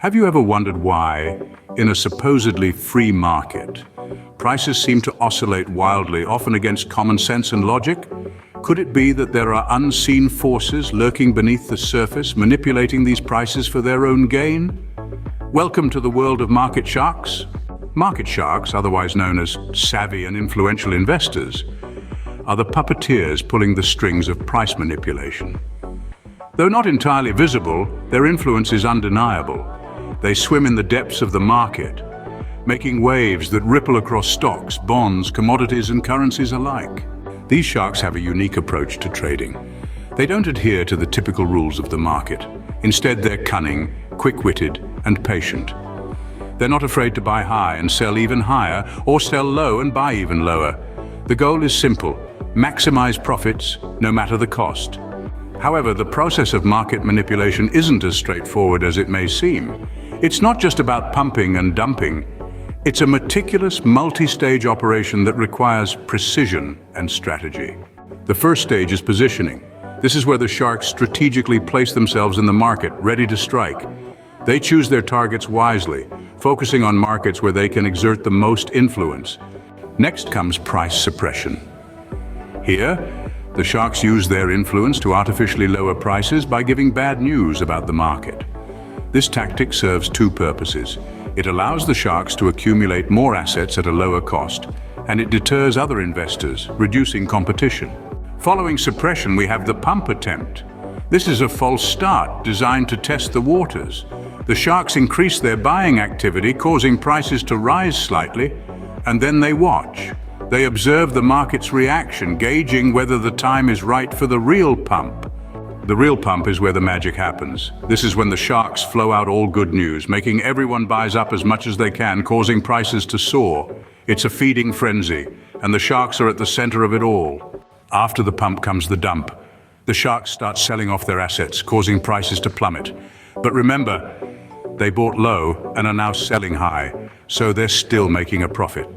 Have you ever wondered why, in a supposedly free market, prices seem to oscillate wildly, often against common sense and logic? Could it be that there are unseen forces lurking beneath the surface, manipulating these prices for their own gain? Welcome to the world of market sharks. Market sharks, otherwise known as savvy and influential investors, are the puppeteers pulling the strings of price manipulation. Though not entirely visible, their influence is undeniable. They swim in the depths of the market, making waves that ripple across stocks, bonds, commodities, and currencies alike. These sharks have a unique approach to trading. They don't adhere to the typical rules of the market. Instead, they're cunning, quick-witted, and patient. They're not afraid to buy high and sell even higher, or sell low and buy even lower. The goal is simple: maximize profits, no matter the cost. However, the process of market manipulation isn't as straightforward as it may seem. It's not just about pumping and dumping. It's a meticulous, multi-stage operation that requires precision and strategy. The first stage is positioning. This is where the sharks strategically place themselves in the market, ready to strike. They choose their targets wisely, focusing on markets where they can exert the most influence. Next comes price suppression. Here, the sharks use their influence to artificially lower prices by giving bad news about the market. This tactic serves two purposes. It allows the sharks to accumulate more assets at a lower cost, and it deters other investors, reducing competition. Following suppression, we have the pump attempt. This is a false start designed to test the waters. The sharks increase their buying activity, causing prices to rise slightly, and then they watch. They observe the market's reaction, gauging whether the time is right for the real pump. The real pump is where the magic happens. This is when the sharks flow out all good news, making everyone buys up as much as they can, causing prices to soar. It's a feeding frenzy, and the sharks are at the center of it all. After the pump comes the dump. The sharks start selling off their assets, causing prices to plummet. But remember, they bought low and are now selling high, so they're still making a profit.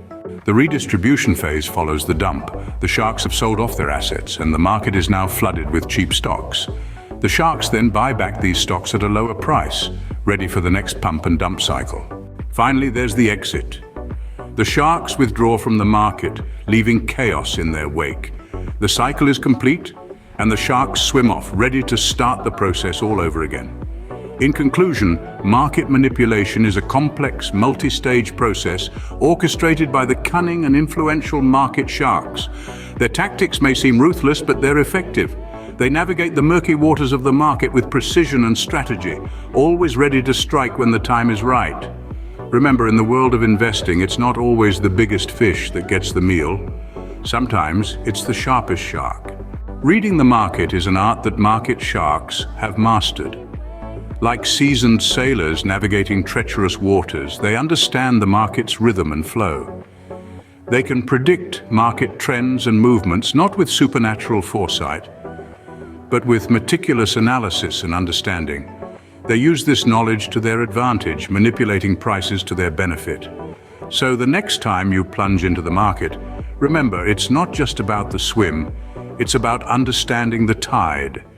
The redistribution phase follows the dump. The sharks have sold off their assets, and the market is now flooded with cheap stocks. The sharks then buy back these stocks at a lower price, ready for the next pump and dump cycle. Finally, there's the exit. The sharks withdraw from the market, leaving chaos in their wake. The cycle is complete, and the sharks swim off, ready to start the process all over again. In conclusion, market manipulation is a complex, multi-stage process orchestrated by the cunning and influential market sharks. Their tactics may seem ruthless, but they're effective. They navigate the murky waters of the market with precision and strategy, always ready to strike when the time is right. Remember, in the world of investing, it's not always the biggest fish that gets the meal. Sometimes it's the sharpest shark. Reading the market is an art that market sharks have mastered. Like seasoned sailors navigating treacherous waters, they understand the market's rhythm and flow. They can predict market trends and movements, not with supernatural foresight, but with meticulous analysis and understanding. They use this knowledge to their advantage, manipulating prices to their benefit. So the next time you plunge into the market, remember, it's not just about the swim, it's about understanding the tide.